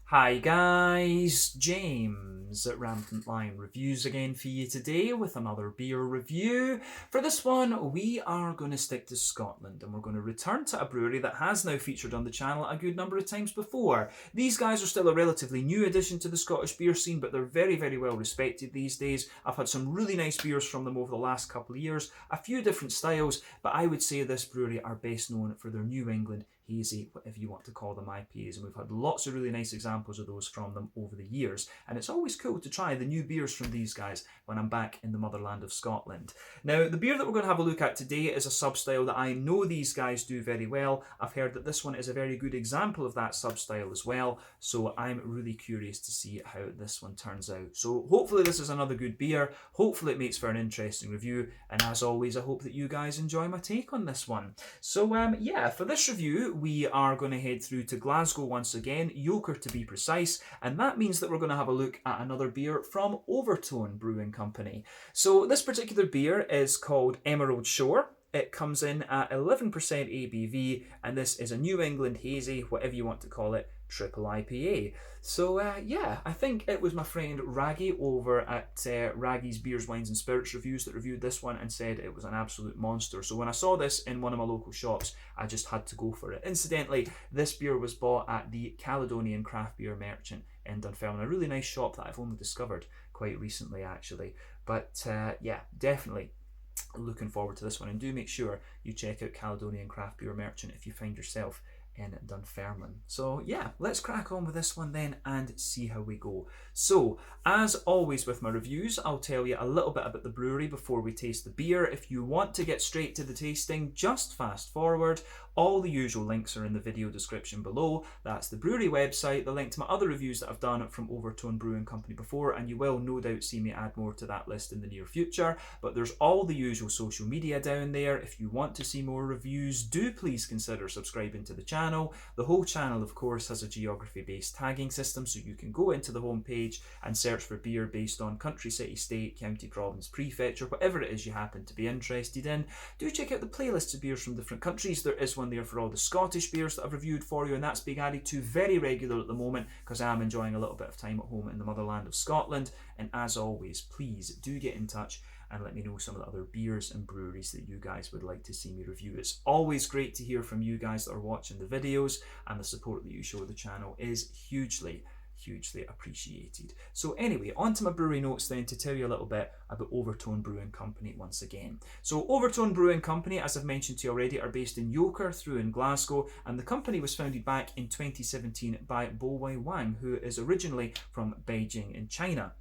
Hi guys, James at Rampant Lion Reviews again for you today with another beer review. For this one, we are going to stick to Scotland and we're going to return to a brewery that has now featured on the channel a good number of times before. These guys are still a relatively new addition to the Scottish beer scene, but they're very well respected these days. I've had some really nice beers from them over the last couple of years, a few different styles, but I would say this brewery are best known for their New England hazy, whatever you want to call them, IPAs, and we've had lots of really nice examples of those from them over the years, and it's always cool to try the new beers from these guys when I'm back in the motherland of Scotland. Now, the beer that we're going to have a look at today is a sub-style that I know these guys do very well. I've heard that this one is a very good example of that sub-style as well, so I'm really curious to see how this one turns out. So hopefully this is another good beer, hopefully it makes for an interesting review, and as always I hope that you guys enjoy my take on this one. So yeah, for this review we are going to head through to Glasgow once again, Yoker to be precise, and that means that we're going to have a look at another beer from Overtone Brewing Company. So this particular beer is called Emerald Shore. It comes in at 11% ABV, and this is a New England hazy, whatever you want to call it, triple IPA. So yeah, I think it was my friend Raggy over at Raggy's Beers, Wines and Spirits Reviews that reviewed this one and said it was an absolute monster. So when I saw this in one of my local shops, I just had to go for it. Incidentally, this beer was bought at the Caledonian Craft Beer Merchant in Dunfermline, a really nice shop that I've only discovered quite recently actually. But yeah, definitely looking forward to this one, and do make sure you check out Caledonian Craft Beer Merchant if you find yourself in Dunfermline. So yeah, let's crack on with this one then and see how we go. So as always with my reviews, I'll tell you a little bit about the brewery before we taste the beer. If you want to get straight to the tasting, just fast forward. All the usual links are in the video description below. That's the brewery website, the link to my other reviews that I've done from Overtone Brewing Company before, and you will no doubt see me add more to that list in the near future. But there's all the usual social media down there. If you want to see more reviews, do please consider subscribing to the channel. The whole channel, of course, has a geography-based tagging system, so you can go into the homepage and search for beer based on country, city, state, county, province, prefecture, whatever it is you happen to be interested in. Do check out the playlists of beers from different countries. There is one there for all the Scottish beers that I've reviewed for you, and that's being added to very regular at the moment because I am enjoying a little bit of time at home in the motherland of Scotland. And as always, please do get in touch and let me know some of the other beers and breweries that you guys would like to see me review. It's always great to hear from you guys that are watching the videos, and the support that you show the channel is hugely appreciated. So anyway, on to my brewery notes then to tell you a little bit about Overtone Brewing Company once again. So Overtone Brewing Company, as I've mentioned to you already, are based in Yoker through in Glasgow, and the company was founded back in 2017 by Bo Wei Wang, who is originally from Beijing in China.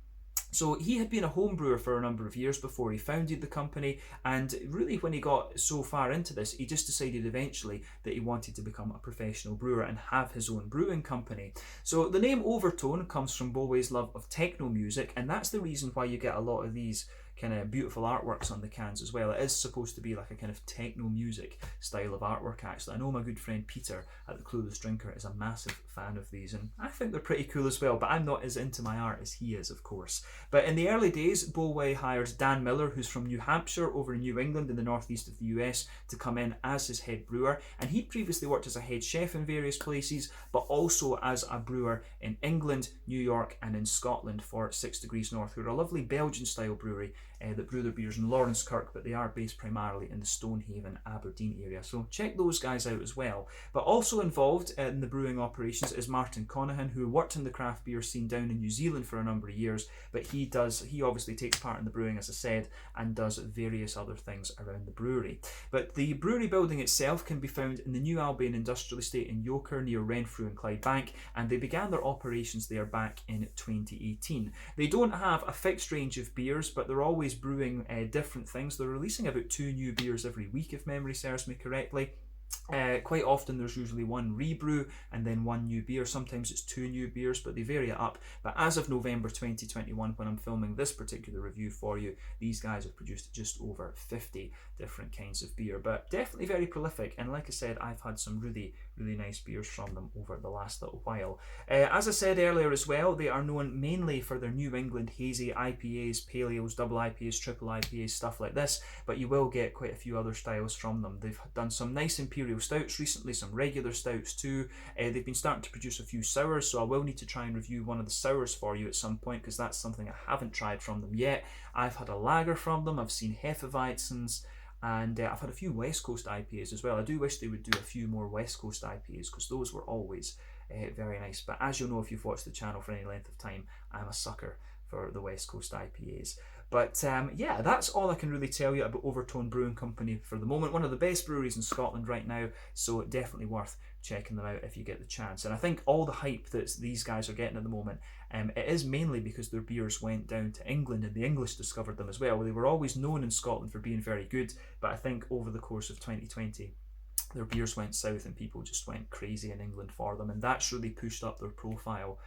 So he had been a home brewer for a number of years before he founded the company, and really when he got so far into this, he just decided eventually that he wanted to become a professional brewer and have his own brewing company. So the name Overtone comes from Boway's love of techno music, and that's the reason why you get a lot of these kind of beautiful artworks on the cans as well. It is supposed to be like a kind of techno music style of artwork actually. I know my good friend Peter at the Clueless Drinker is a massive fan of these, and I think they're pretty cool as well, but I'm not as into my art as he is, of course. But in the early days, Boway hired Dan Miller, who's from New Hampshire over in New England in the northeast of the US, to come in as his head brewer, and he'd previously worked as a head chef in various places, but also as a brewer in England, New York and in Scotland for 6 Degrees North, who are a lovely Belgian style brewery that brew their beers in Lawrence Kirk, but they are based primarily in the Stonehaven, Aberdeen area. So check those guys out as well. But also involved in the brewing operations is Martin Conahan, who worked in the craft beer scene down in New Zealand for a number of years, but he obviously takes part in the brewing, as I said, and does various other things around the brewery. But the brewery building itself can be found in the New Albion Industrial Estate in Yoker near Renfrew and Clydebank, and they began their operations there back in 2018. They don't have a fixed range of beers, but they're always brewing different things. They're releasing about 2 new beers every week, if memory serves me correctly. Quite often there's usually one rebrew and then 1 new beer. Sometimes it's 2 new beers, but they vary it up. But as of November 2021, when I'm filming this particular review for you, these guys have produced just over 50 different kinds of beer, but definitely very prolific. And like I said, I've had some really really nice beers from them over the last little while. As I said earlier as well, they are known mainly for their New England hazy IPAs, pale ales, double IPAs, triple IPAs, stuff like this, but you will get quite a few other styles from them. They've done some nice imperial stouts recently, some regular stouts too. They've been starting to produce a few sours, so I will need to try and review one of the sours for you at some point, because that's something I haven't tried from them yet. I've had a lager from them, I've seen Hefeweizens, and I've had a few West Coast IPAs as well. I do wish they would do a few more West Coast IPAs, because those were always very nice. But as you'll know if you've watched the channel for any length of time, I'm a sucker for the West Coast IPAs. But yeah, that's all I can really tell you about Overtone Brewing Company for the moment. One of the best breweries in Scotland right now, so definitely worth checking them out if you get the chance. And I think all the hype that these guys are getting at the moment, it is mainly because their beers went down to England and the English discovered them as well. They were always known in Scotland for being very good, but I think over the course of 2020, their beers went south and people just went crazy in England for them, and that's really pushed up their profile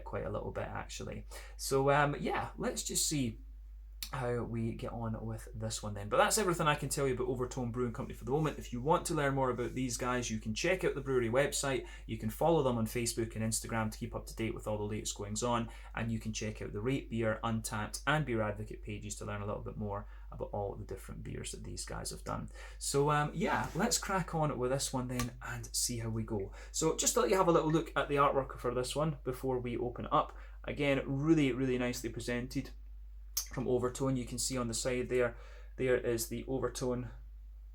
quite a little bit actually. So yeah, let's just see how we get on with this one then. But that's everything I can tell you about Overtone Brewing Company for the moment. If you want to learn more about these guys, you can check out the brewery website, you can follow them on Facebook and Instagram to keep up to date with all the latest goings on, and you can check out the Rate Beer, Untappd and Beer Advocate pages to learn a little bit more about all the different beers that these guys have done. So yeah, let's crack on with this one then and see how we go. So just to let you have a little look at the artwork for this one before we open it up. Again, really nicely presented from Overtone. You can see on the side there is the Overtone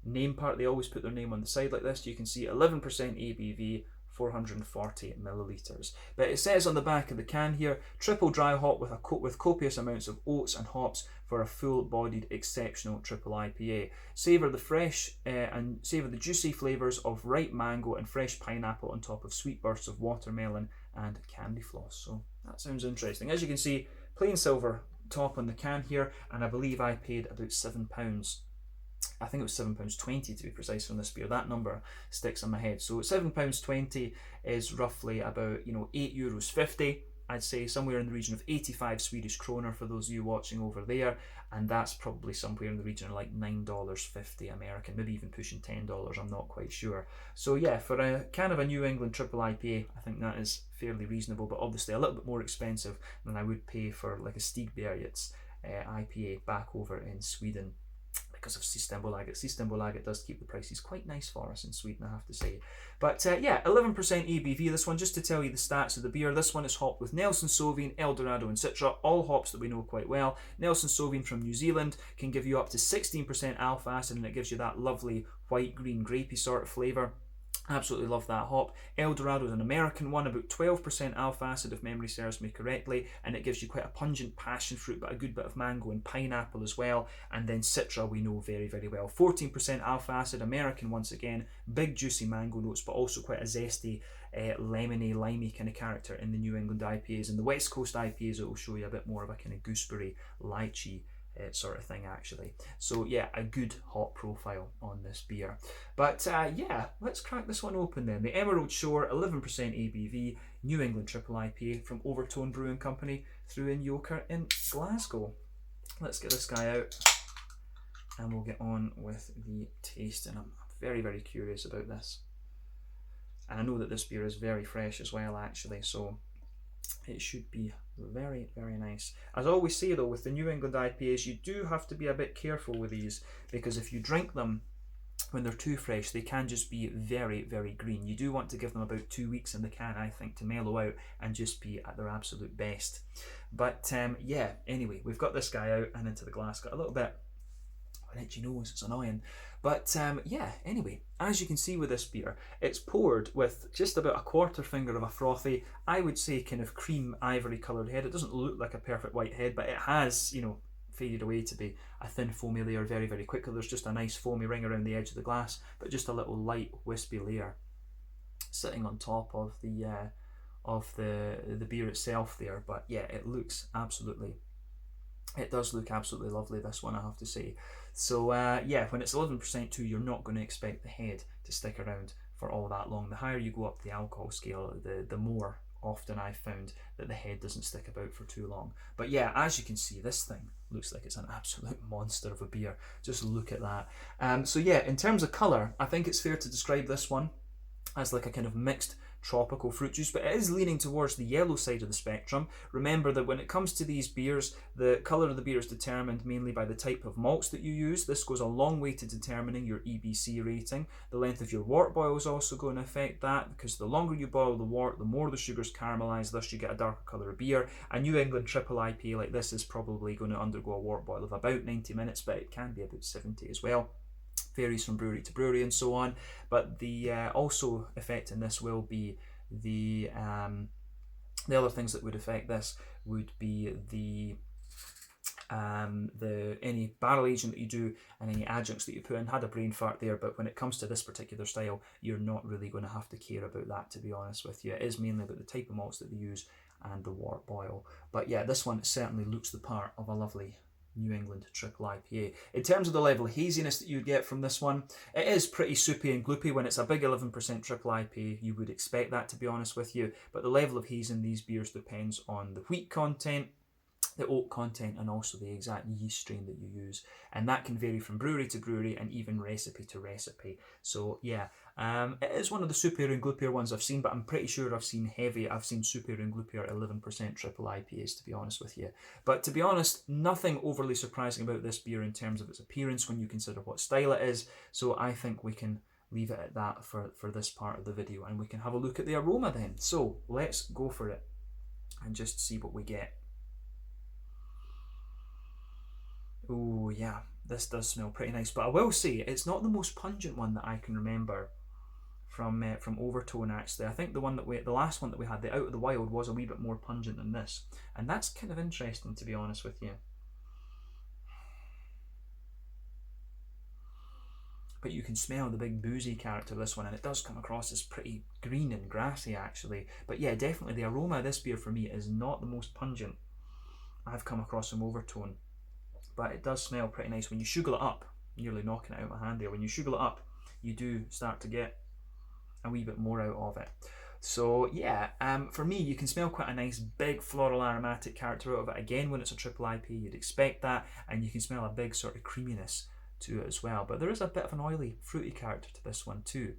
name part. They always put their name on the side like this. You can see 11% ABV, 440 milliliters. But it says on the back of the can here, triple dry hop with copious amounts of oats and hops for a full-bodied, exceptional triple IPA. Savor the fresh and savor the juicy flavors of ripe mango and fresh pineapple on top of sweet bursts of watermelon and candy floss. So that sounds interesting. As you can see, plain silver top on the can here, and I believe I paid about £7. I think it was £7.20 to be precise on this beer. That number sticks in my head. So £7.20 is roughly about, you know, €8.50. I'd say somewhere in the region of 85 Swedish kronor for those of you watching over there, and that's probably somewhere in the region of like $9.50 American, maybe even pushing $10, I'm not quite sure. So yeah, for a kind of a New England triple IPA, I think that is fairly reasonable, but obviously a little bit more expensive than I would pay for like a Stigbergets IPA back over in Sweden, because of Systembolaget. Systembolaget does keep the prices quite nice for us in Sweden, I have to say. But yeah, 11% ABV, this one. Just to tell you the stats of the beer, this one is hopped with Nelson Sauvin, Eldorado and Citra, all hops that we know quite well. Nelson Sauvin from New Zealand can give you up to 16% alpha acid, and it gives you that lovely white, green, grapey sort of flavour. Absolutely love that hop. Eldorado is an American one, about 12% alpha acid if memory serves me correctly, and it gives you quite a pungent passion fruit, but a good bit of mango and pineapple as well. And then Citra we know very well. 14% alpha acid, American once again, big juicy mango notes, but also quite a zesty, lemony, limey kind of character in the New England IPAs. And the West Coast IPAs, it will show you a bit more of a kind of gooseberry, lychee sort of thing actually. So yeah, a good hop profile on this beer. But yeah, let's crack this one open then. The Emerald Shore, 11% ABV, New England triple IPA from Overtone Brewing Company through in Yoker in Glasgow. Let's get this guy out and we'll get on with the tasting. I'm very curious about this. And I know that this beer is very fresh as well actually, so it should be very nice. As I always say though, with the New England IPAs, you do have to be a bit careful with these, because if you drink them when they're too fresh, they can just be very green. You do want to give them about 2 weeks in the can, I think, to mellow out and just be at their absolute best. But yeah, anyway, we've got this guy out and into the glass. Got a little bit of an itchy nose, it's annoying. But yeah, anyway, as you can see with this beer, it's poured with just about a quarter finger of a frothy, I would say kind of cream ivory coloured head. It doesn't look like a perfect white head, but it has, you know, faded away to be a thin foamy layer very quickly. There's just a nice foamy ring around the edge of the glass, but just a little light wispy layer sitting on top of the beer itself there. But yeah, it does look absolutely lovely, this one, I have to say. So yeah, when it's 11% too, you're not going to expect the head to stick around for all that long. The higher you go up the alcohol scale, the more often I've found that the head doesn't stick about for too long. But yeah, as you can see, this thing looks like it's an absolute monster of a beer. Just look at that. So yeah, in terms of colour, I think it's fair to describe this one as like a kind of mixed tropical fruit juice, but it is leaning towards the yellow side of the spectrum. Remember that when it comes to these beers, the colour of the beer is determined mainly by the type of malts that you use. This goes a long way to determining your EBC rating. The length of your wort boil is also going to affect that, because the longer you boil the wort, the more the sugars caramelise, thus you get a darker colour of beer. A New England triple IPA like this is probably going to undergo a wort boil of about 90 minutes, but it can be about 70 as well. Varies from brewery to brewery and so on, but the also affecting this will be the other things that would affect this would be the any barrel aging that you do and any adjuncts that you put in. Had a brain fart there, but when it comes to this particular style, you're not really going to have to care about that, to be honest with you. It is mainly about the type of malts that they use and the wort boil. But yeah, this one certainly looks the part of a lovely New England triple IPA. In terms of the level of haziness that you get from this one, it is pretty soupy and gloopy. When it's a big 11% triple IPA, you would expect that, to be honest with you, but the level of haze in these beers depends on the wheat content, the oak content, and also the exact yeast strain that you use, and that can vary from brewery to brewery and even recipe to recipe. So yeah, it is one of the soupier and gloopier ones I've seen, but I'm pretty sure I've seen soupier and gloopier 11% triple IPAs, to be honest with you. But to be honest, nothing overly surprising about this beer in terms of its appearance when you consider what style it is, so I think we can leave it at that for this part of the video, and we can have a look at the aroma then. So let's go for it and just see what we get. Oh yeah, this does smell pretty nice, but I will say it's not the most pungent one that I can remember from Overtone. Actually, I think the last one that we had, the Out of the Wild, was a wee bit more pungent than this, and that's kind of interesting, to be honest with you. But you can smell the big boozy character of this one, and it does come across as pretty green and grassy actually. But yeah, definitely the aroma of this beer for me is not the most pungent I've come across from Overtone, but it does smell pretty nice. When you sugar it up, nearly knocking it out of my hand there, when you sugar it up, you do start to get a wee bit more out of it. So yeah, for me, you can smell quite a nice big floral aromatic character out of it. Again, when it's a triple IPA, you'd expect that, and you can smell a big sort of creaminess to it as well. But there is a bit of an oily, fruity character to this one too.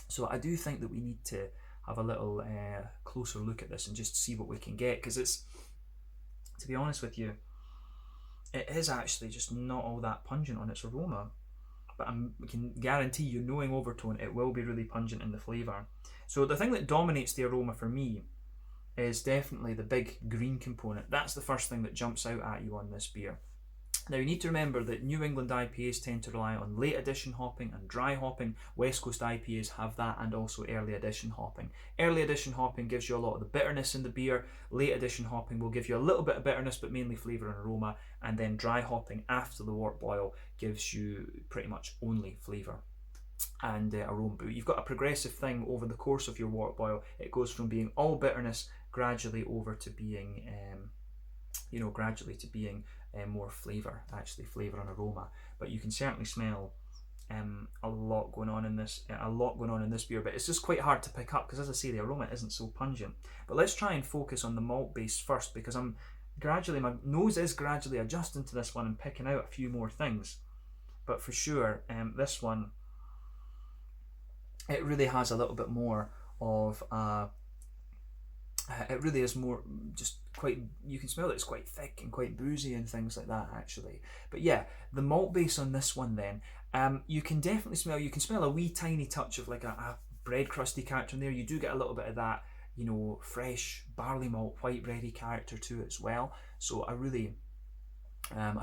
So I do think that we need to have a little closer look at this and just see what we can get, because it's, to be honest with you, it is actually just not all that pungent on its aroma, but I can guarantee you, knowing Overtone, it will be really pungent in the flavour. So the thing that dominates the aroma for me is definitely the big green component. That's the first thing that jumps out at you on this beer. Now you need to remember that New England IPAs tend to rely on late addition hopping and dry hopping. West Coast IPAs have that, and also early addition hopping. Early addition hopping gives you a lot of the bitterness in the beer. Late addition hopping will give you a little bit of bitterness, but mainly flavour and aroma. And then dry hopping after the wort boil gives you pretty much only flavour and aroma. But you've got a progressive thing over the course of your wort boil. It goes from being all bitterness gradually over to being, more flavour, actually flavour and aroma. But you can certainly smell a lot going on in this beer, but it's just quite hard to pick up because, as I say, the aroma isn't so pungent. But let's try and focus on the malt base first, because my nose is gradually adjusting to this one and picking out a few more things. But for sure, this one, it really has a little bit more of it really is more just quite, you can smell that it's quite thick and quite boozy and things like that actually. But yeah, the malt base on this one then, you can definitely smell a wee tiny touch of like a bread crusty character in there. You do get a little bit of that, fresh barley malt, white bready character to it as well. So I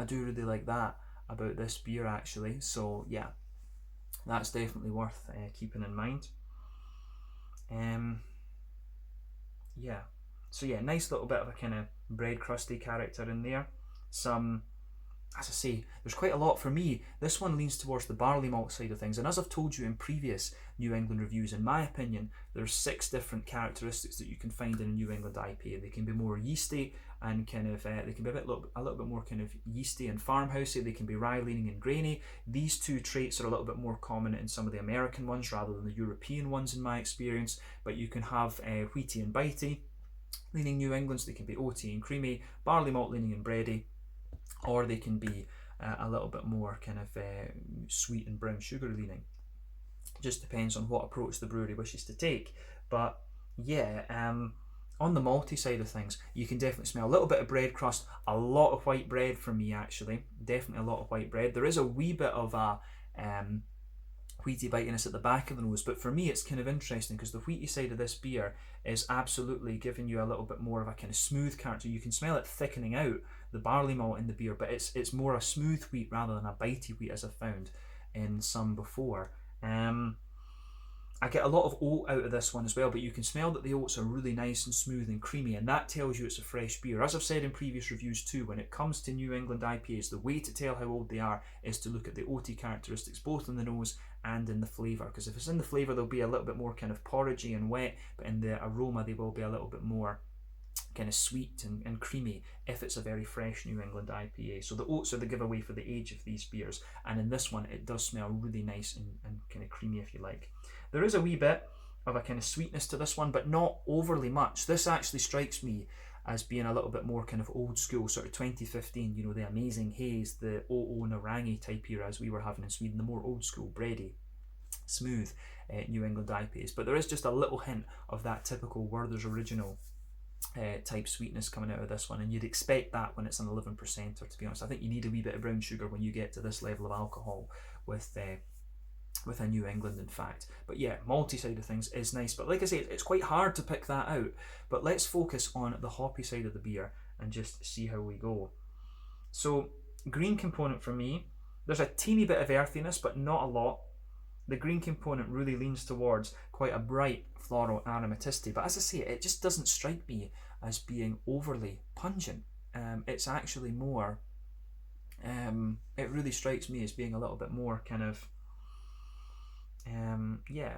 do really like that about this beer actually. So yeah, that's definitely worth keeping in mind. Yeah, so yeah, nice little bit of a kind of bread crusty character in there. Some, as I say, there's quite a lot for me. This one leans towards the barley malt side of things, and as I've told you in previous New England reviews, in my opinion, there's 6 different characteristics that you can find in a New England IPA. They can be more yeasty and kind of, they can be a little bit more kind of yeasty and farmhousey. They can be rye leaning and grainy. These 2 traits are a little bit more common in some of the American ones rather than the European ones in my experience. But you can have wheaty and bitey leaning New Englands. They can be oaty and creamy, barley malt leaning and bready, or they can be a little bit more kind of sweet and brown sugar leaning. Just depends on what approach the brewery wishes to take. But yeah, on the malty side of things, you can definitely smell a little bit of bread crust, a lot of white bread from me actually, definitely a lot of white bread. There is a wee bit of a wheaty bitiness at the back of the nose, but for me it's kind of interesting because the wheaty side of this beer is absolutely giving you a little bit more of a kind of smooth character. You can smell it thickening out the barley malt in the beer, but it's more a smooth wheat rather than a bitey wheat, as I've found in some before. I get a lot of oat out of this one as well, but you can smell that the oats are really nice and smooth and creamy, and that tells you it's a fresh beer. As I've said in previous reviews too, when it comes to New England IPAs, the way to tell how old they are is to look at the oaty characteristics both in the nose and in the flavour, because if it's in the flavour they'll be a little bit more kind of porridgey and wet, but in the aroma they will be a little bit more kind of sweet and creamy if it's a very fresh New England IPA. So the oats are the giveaway for the age of these beers, and in this one it does smell really nice and kind of creamy, if you like. There is a wee bit of a kind of sweetness to this one, but not overly much. This actually strikes me as being a little bit more kind of old school, sort of 2015, you know, the Amazing Haze, the O.O. Narangi type era as we were having in Sweden, the more old school, bready, smooth New England IPAs. But there is just a little hint of that typical Werther's Original type sweetness coming out of this one, and you'd expect that when it's an 11%, or to be honest. I think you need a wee bit of brown sugar when you get to this level of alcohol with a New England, in fact. But yeah, malty side of things is nice, but like I say, it's quite hard to pick that out. But let's focus on the hoppy side of the beer and just see how we go. So green component for me, there's a teeny bit of earthiness, but not a lot. The green component really leans towards quite a bright floral aromaticity, but as I say, it just doesn't strike me as being overly pungent. It's actually more, it really strikes me as being a little bit more kind of, yeah.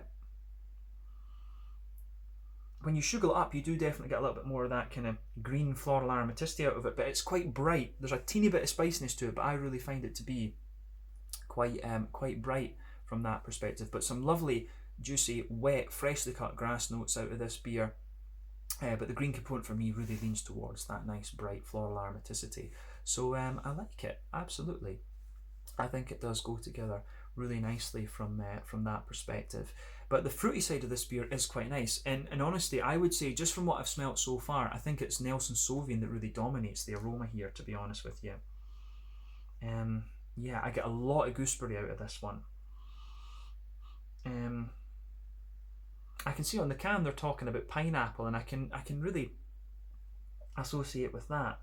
When you sugar it up, you do definitely get a little bit more of that kind of green floral aromaticity out of it, but it's quite bright. There's a teeny bit of spiciness to it, but I really find it to be quite bright from that perspective. But some lovely, juicy, wet, freshly cut grass notes out of this beer. But the green component for me really leans towards that nice, bright floral aromaticity. So I like it, absolutely. I think it does go together really nicely from that perspective. But the fruity side of this beer is quite nice. And in honesty, I would say, just from what I've smelt so far, I think it's Nelson Sauvin that really dominates the aroma here, to be honest with you. Yeah, I get a lot of gooseberry out of this one. I can see on the can they're talking about pineapple, and I can really associate with that.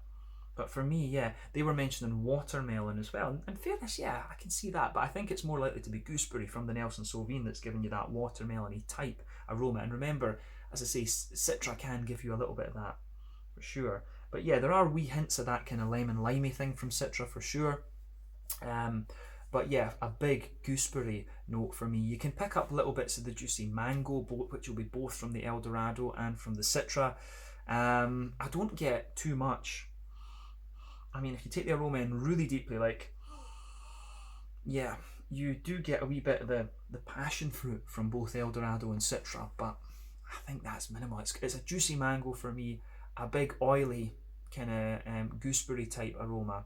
But for me, yeah, they were mentioning watermelon as well. And in fairness, yeah, I can see that. But I think it's more likely to be gooseberry from the Nelson Sauvin that's giving you that watermelon-y type aroma. And remember, as I say, Citra can give you a little bit of that, for sure. But yeah, there are wee hints of that kind of lemon-limey thing from Citra, for sure. But yeah, a big gooseberry note for me. You can pick up little bits of the juicy mango, which will be both from the Eldorado and from the Citra. I don't get too much. I mean, if you take the aroma in really deeply, like, yeah, you do get a wee bit of the passion fruit from both Eldorado and Citra, but I think that's minimal. It's a juicy mango for me, a big oily kind of gooseberry type aroma,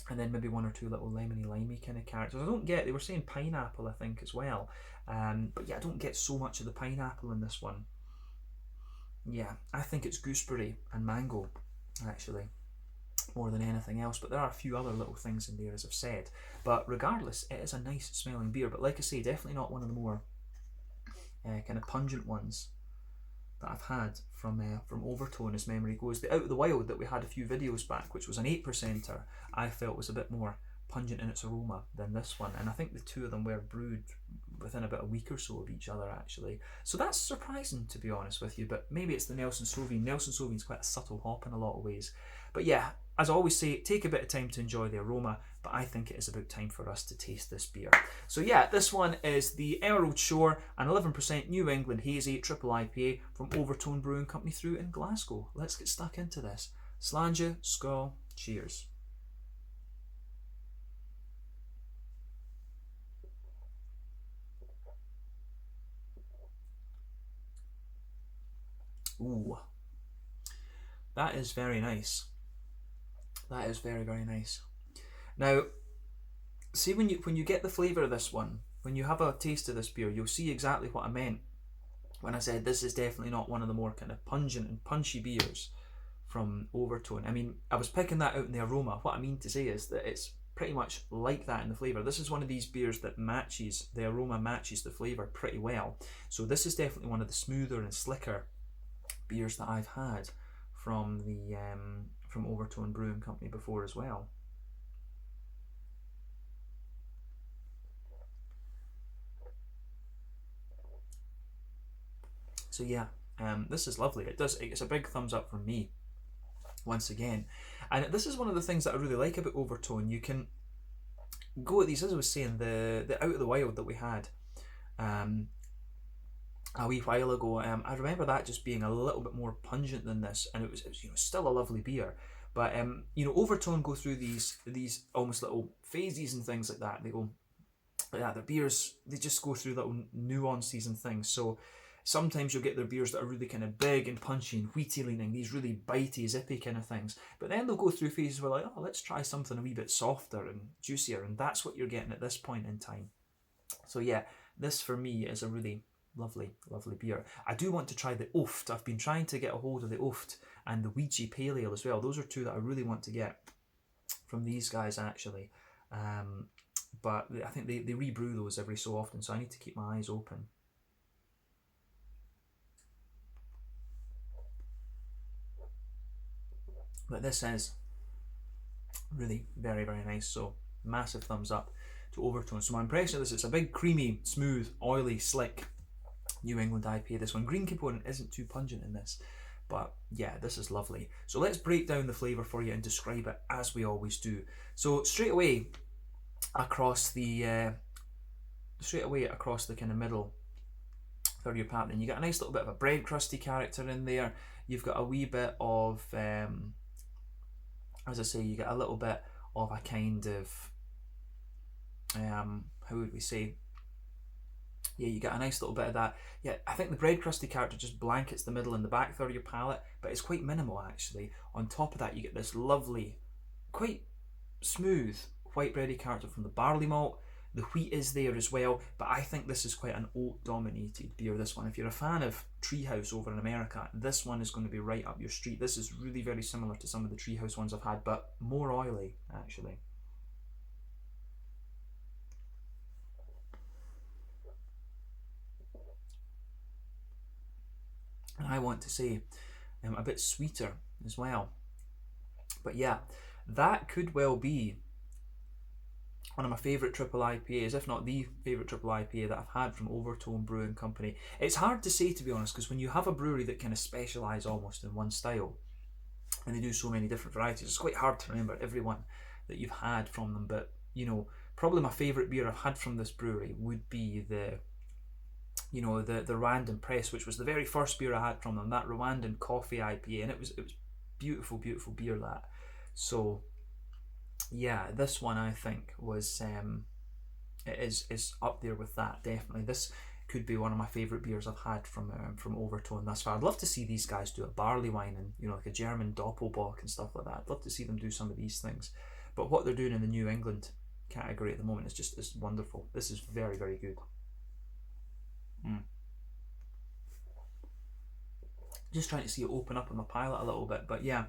and then maybe one or two little lemony-limey kind of characters. They were saying pineapple, I think, as well. But yeah, I don't get so much of the pineapple in this one. Yeah, I think it's gooseberry and mango, actually, more than anything else. But there are a few other little things in there, as I've said. But regardless, it is a nice smelling beer. But like I say, definitely not one of the more kind of pungent ones that I've had from Overtone, as memory goes. The Out of the Wild that we had a few videos back, which was an 8%er, I felt was a bit more pungent in its aroma than this one, and I think the two of them were brewed within about a week or so of each other, actually. So that's surprising, to be honest with you, but maybe it's the Nelson Sauvin. Nelson Sauvin's quite a subtle hop in a lot of ways. But yeah, as I always say, take a bit of time to enjoy the aroma, but I think it is about time for us to taste this beer. So yeah, this one is the Emerald Shore, an 11% New England Hazy Triple IPA from Overtone Brewing Company through in Glasgow. Let's get stuck into this. Slàinte, skål, cheers. Ooh, that is very nice. That is very, very nice. Now, see when you get the flavour of this one, when you have a taste of this beer, you'll see exactly what I meant when I said this is definitely not one of the more kind of pungent and punchy beers from Overtone. I mean, I was picking that out in the aroma. What I mean to say is that it's pretty much like that in the flavour. This is one of these beers that matches, the aroma matches the flavour pretty well. So this is definitely one of the smoother and slicker beers that I've had from the from Overtone Brewing Company before as well. So yeah, this is lovely. It's a big thumbs up from me once again. And this is one of the things that I really like about Overtone. You can go at these, as I was saying, the Out of the Wild that we had a wee while ago. I remember that just being a little bit more pungent than this, and it was still a lovely beer. But Overtone go through these almost little phases and things like that. They go, yeah, their beers, they just go through little nuances and things. So sometimes you'll get their beers that are really kind of big and punchy and wheaty leaning, these really bitey, zippy kind of things. But then they'll go through phases where oh, let's try something a wee bit softer and juicier, and that's what you're getting at this point in time. So yeah, this for me is a really lovely, lovely beer. I do want to try the Oft. I've been trying to get a hold of the Oft and the Ouija Pale Ale as well. Those are two that I really want to get from these guys actually. But I think they rebrew those every so often, so I need to keep my eyes open. But this is really very, very nice. So massive thumbs up to Overtone. So my impression of this, it's a big, creamy, smooth, oily, slick New England IPA. This one, green component isn't too pungent in this. But yeah, this is lovely. So let's break down the flavour for you and describe it as we always do. So straight away across the kind of middle third of your palate, then you get a nice little bit of a bread crusty character in there. You've got a wee bit of as I say, you get a little bit of a kind of how would we say, yeah, you get a nice little bit of that. Yeah, I think the bread crusty character just blankets the middle and the back third of your palate, but it's quite minimal actually. On top of that, you get this lovely, quite smooth white bready character from the barley malt. The wheat is there as well, but I think this is quite an oat dominated beer, this one. If you're a fan of Treehouse over in America, this one is going to be right up your street. This is really very similar to some of the Treehouse ones I've had, but more oily actually. And I want to say a bit sweeter as well. But yeah, that could well be one of my favourite triple IPAs, if not the favourite triple IPA that I've had from Overtone Brewing Company. It's hard to say, to be honest, because when you have a brewery that kind of specialise almost in one style, and they do so many different varieties, it's quite hard to remember every one that you've had from them. But probably my favourite beer I've had from this brewery would be the Rwandan Press, which was the very first beer I had from them, that Rwandan Coffee IPA, and it was beautiful, beautiful beer, that. So yeah, this one I think was is up there with that, definitely. This could be one of my favourite beers I've had from Overtone thus far. I'd love to see these guys do a barley wine and like a German Doppelbock and stuff like that. I'd love to see them do some of these things. But what they're doing in the New England category at the moment is wonderful. This is very, very good. Just trying to see it open up on my palate a little bit, but yeah,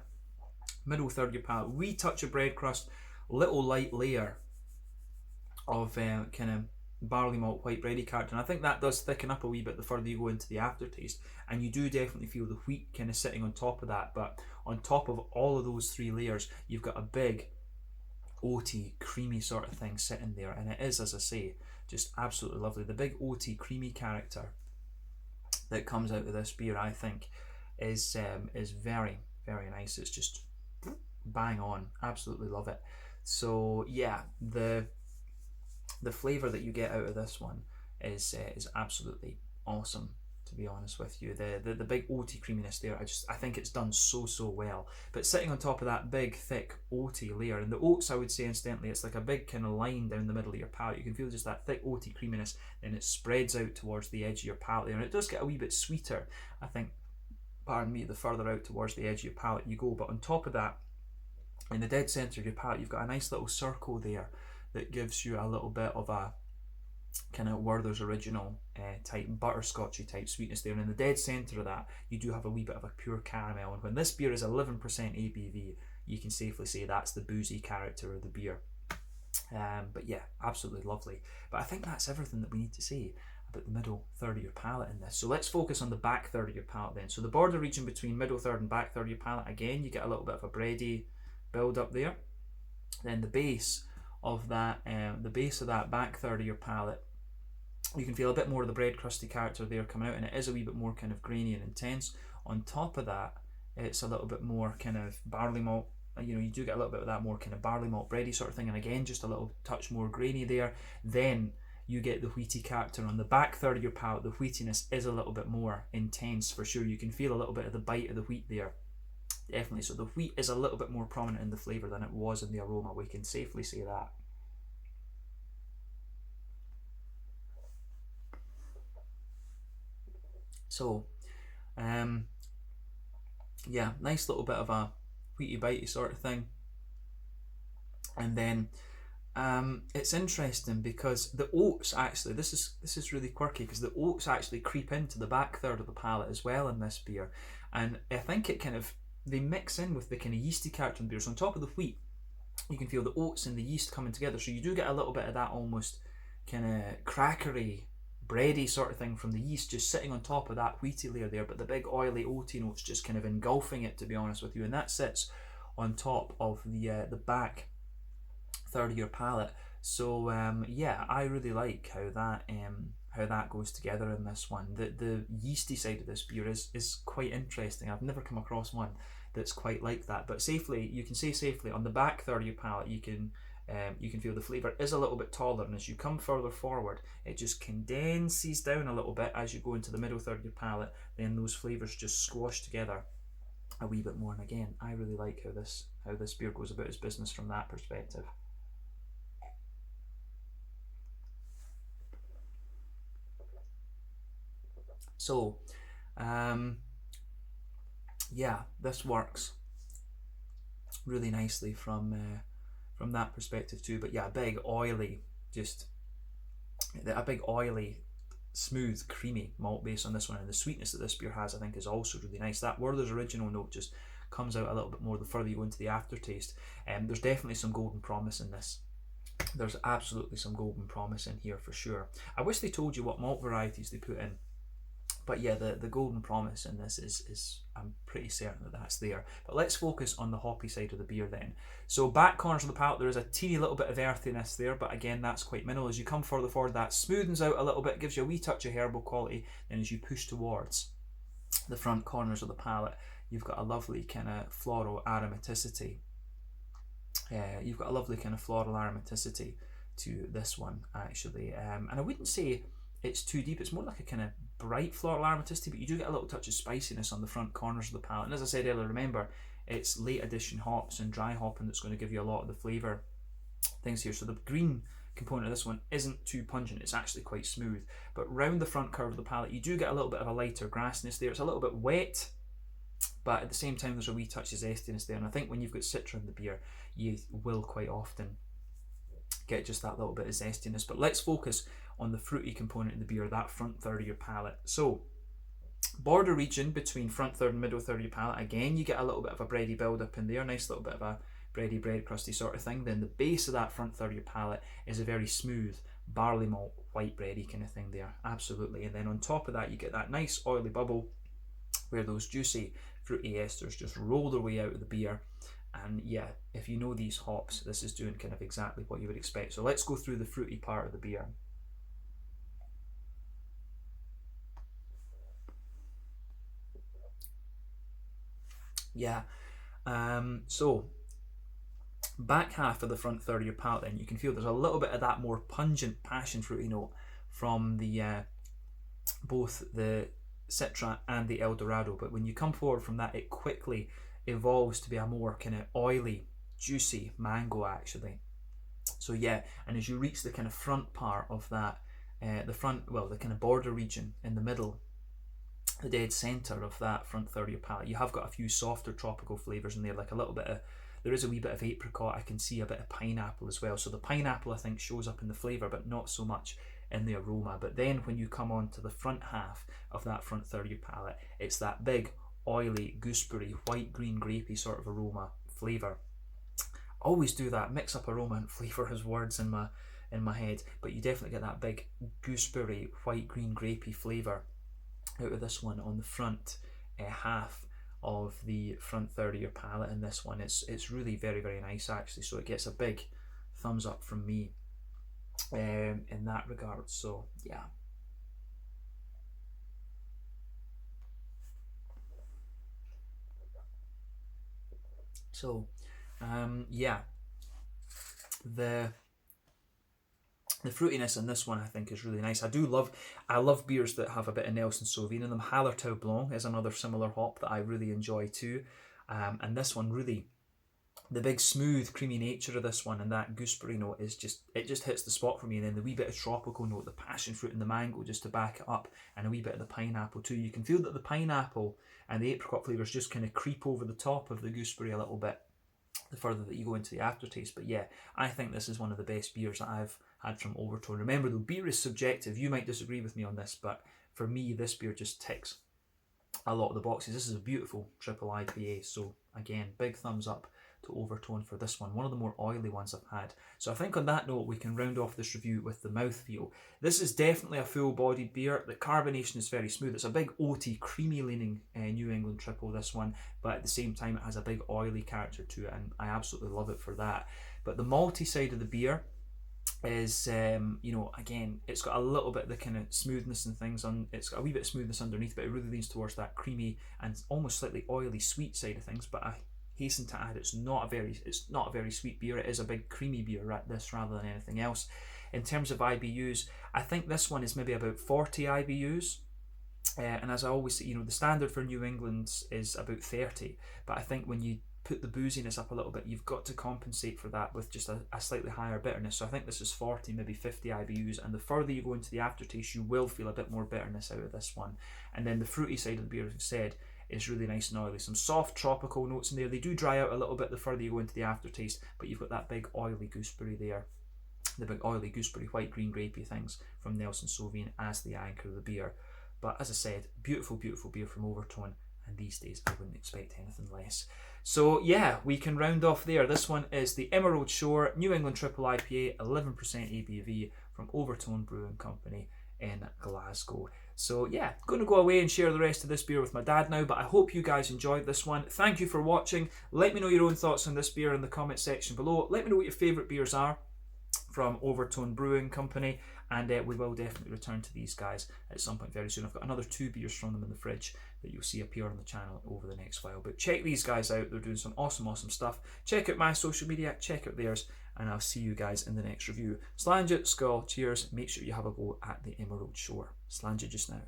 middle third of your palate, wee touch of bread crust, little light layer of kind of barley malt white bready character, and I think that does thicken up a wee bit the further you go into the aftertaste, and you do definitely feel the wheat kind of sitting on top of that. But on top of all of those three layers, you've got a big oaty creamy sort of thing sitting there, and it is, as I say, just absolutely lovely. The big oaty creamy character that comes out of this beer, I think, is very, very nice. It's just bang on. Absolutely love it. So yeah, the flavour that you get out of this one is absolutely awesome, to be honest with you. The big oaty creaminess there, I think it's done so well. But sitting on top of that big thick oaty layer, and the oats, I would say incidentally, it's like a big kind of line down the middle of your palate. You can feel just that thick oaty creaminess, and it spreads out towards the edge of your palate there, and it does get a wee bit sweeter, I think, pardon me, the further out towards the edge of your palate you go. But on top of that, in the dead centre of your palate, you've got a nice little circle there that gives you a little bit of a kind of Werther's original type butterscotchy type sweetness there, and in the dead centre of that you do have a wee bit of a pure caramel. And when this beer is 11% ABV, you can safely say that's the boozy character of the beer. But yeah, absolutely lovely. But I think that's everything that we need to say about the middle third of your palate in this. So let's focus on the back third of your palate then. So the border region between middle third and back third of your palate, again you get a little bit of a bready build up there. Then the base of that back third of your palate, you can feel a bit more of the bread crusty character there coming out, and it is a wee bit more kind of grainy and intense. On top of that, it's a little bit more kind of barley malt. You know, you do get a little bit of that more kind of barley malt bready sort of thing, and again just a little touch more grainy there. Then you get the wheaty character on the back third of your palate. The wheatiness is a little bit more intense for sure. You can feel a little bit of the bite of the wheat there, definitely. So the wheat is a little bit more prominent in the flavour than it was in the aroma. We can safely say that. So, yeah, nice little bit of a wheaty bitey sort of thing. And then it's interesting because the oats actually, this is really quirky, because the oats actually creep into the back third of the palate as well in this beer, and I think it kind of, they mix in with the kind of yeasty character in the beer. So on top of the wheat, you can feel the oats and the yeast coming together, so you do get a little bit of that almost kind of crackery, bready sort of thing from the yeast just sitting on top of that wheaty layer there, but the big oily oaty notes just kind of engulfing it, to be honest with you, and that sits on top of the back third of your palate. So yeah, I really like how that goes together in this one. The yeasty side of this beer is quite interesting. I've never come across one that's quite like that. But safely, you can say safely on the back third of your palate, you can feel the flavour is a little bit taller, and as you come further forward, it just condenses down a little bit as you go into the middle third of your palate. Then those flavours just squash together a wee bit more. And again, I really like how this beer goes about its business from that perspective. So, yeah, this works really nicely from that perspective too. But yeah, a big oily, smooth, creamy malt base on this one, and the sweetness that this beer has, I think, is also really nice. That Werther's original note just comes out a little bit more the further you go into the aftertaste. There's definitely some golden promise in this. There's absolutely some golden promise in here for sure. I wish they told you what malt varieties they put in. But yeah, the golden promise in this is I'm pretty certain that that's there. But let's focus on the hoppy side of the beer then. So back corners of the palate, there is a teeny little bit of earthiness there, but again, that's quite minimal. As you come further forward, that smoothens out a little bit, gives you a wee touch of herbal quality. Then as you push towards the front corners of the palate, you've got a lovely kind of floral aromaticity. You've got a lovely kind of floral aromaticity to this one, actually. And I wouldn't say it's too deep. It's more like a kind of bright floral aromaticity, but you do get a little touch of spiciness on the front corners of the palate. And as I said earlier, remember, it's late addition hops and dry hopping that's going to give you a lot of the flavour things here. So the green component of this one isn't too pungent. It's actually quite smooth. But round the front curve of the palate, you do get a little bit of a lighter grassiness there. It's a little bit wet, but at the same time, there's a wee touch of zestiness there. And I think when you've got Citra in the beer, you will quite often get just that little bit of zestiness. But let's focus on the fruity component of the beer, that front third of your palate. So, border region between front third and middle third of your palate, again, you get a little bit of a bready build up in there, nice little bit of a bready, bread crusty sort of thing. Then the base of that front third of your palate is a very smooth barley malt, white bready kind of thing there, absolutely. And then on top of that, you get that nice oily bubble where those juicy fruity esters just roll their way out of the beer. And yeah, if you know these hops, this is doing kind of exactly what you would expect. So let's go through the fruity part of the beer. Yeah, so back half of the front third of your palate, then you can feel there's a little bit of that more pungent passion fruity note from the both the Citra and the Eldorado. But when you come forward from that, it quickly evolves to be a more kind of oily, juicy mango actually. So yeah, and as you reach the kind of front part of that, the kind of border region in the middle, the dead centre of that front third of your palate, you have got a few softer tropical flavours in there, like a little bit of, there is a wee bit of apricot, I can see a bit of pineapple as well. So the pineapple, I think, shows up in the flavour, but not so much in the aroma. But then when you come on to the front half of that front third of your palate, it's that big, oily, gooseberry, white, green, grapey sort of aroma flavour. Always do that, mix up aroma and flavour as words in my head, but you definitely get that big gooseberry, white, green, grapey flavour out of this one on the front half of the front third of your palate. And this one, it's really very, very nice actually, so it gets a big thumbs up from me in that regard. So yeah. So yeah, the fruitiness in this one I think is really nice. I love beers that have a bit of Nelson Sauvin in them. Hallertau Blanc is another similar hop that I really enjoy too. And this one really, the big smooth creamy nature of this one and that gooseberry note is just hits the spot for me. And then the wee bit of tropical note, the passion fruit and the mango just to back it up, and a wee bit of the pineapple too. You can feel that the pineapple and the apricot flavours just kind of creep over the top of the gooseberry a little bit the further that you go into the aftertaste. But yeah, I think this is one of the best beers that I've had from Overtone. Remember though, beer is subjective. You might disagree with me on this, but for me this beer just ticks a lot of the boxes. This is a beautiful triple IPA, so again, big thumbs up to Overtone for this one of the more oily ones I've had. So I think on that note we can round off this review with the mouthfeel. This is definitely a full-bodied beer. The carbonation is very smooth. It's a big oaty, creamy leaning New England triple, this one, but at the same time it has a big oily character to it, and I absolutely love it for that. But the malty side of the beer is again, it's got a little bit of the kind of smoothness and things on. It's got a wee bit of smoothness underneath, but it really leans towards that creamy and almost slightly oily sweet side of things. But I hasten to add, it's not a very sweet beer. It is a big creamy beer, right, this, rather than anything else. In terms of IBUs, I think this one is maybe about 40 IBUs. And as I always say, the standard for New England is about 30. But I think when you put the booziness up a little bit, you've got to compensate for that with just a slightly higher bitterness. So I think this is 40, maybe 50 IBUs. And the further you go into the aftertaste, you will feel a bit more bitterness out of this one. And then the fruity side of the beer, as I said, is really nice and oily. Some soft tropical notes in there. They do dry out a little bit the further you go into the aftertaste, but you've got that big oily gooseberry there. The big oily gooseberry, white, green, grapey things from Nelson Sauvin as the anchor of the beer. But as I said, beautiful, beautiful beer from Overtone, and these days I wouldn't expect anything less. So yeah, we can round off there. This one is the Emerald Shore New England Triple IPA, 11% ABV from Overtone Brewing Company in Glasgow. So yeah, going to go away and share the rest of this beer with my dad now, but I hope you guys enjoyed this one. Thank you for watching. Let me know your own thoughts on this beer in the comment section below. Let me know what your favourite beers are from Overtone Brewing Company, and we will definitely return to these guys at some point very soon. I've got another 2 beers from them in the fridge that you'll see appear on the channel over the next while. But check these guys out. They're doing some awesome stuff. Check out my social media, check out theirs, and I'll see you guys in the next review. Slàinte, skål, cheers. Make sure you have a go at the Emerald Shore. Slàinte just now.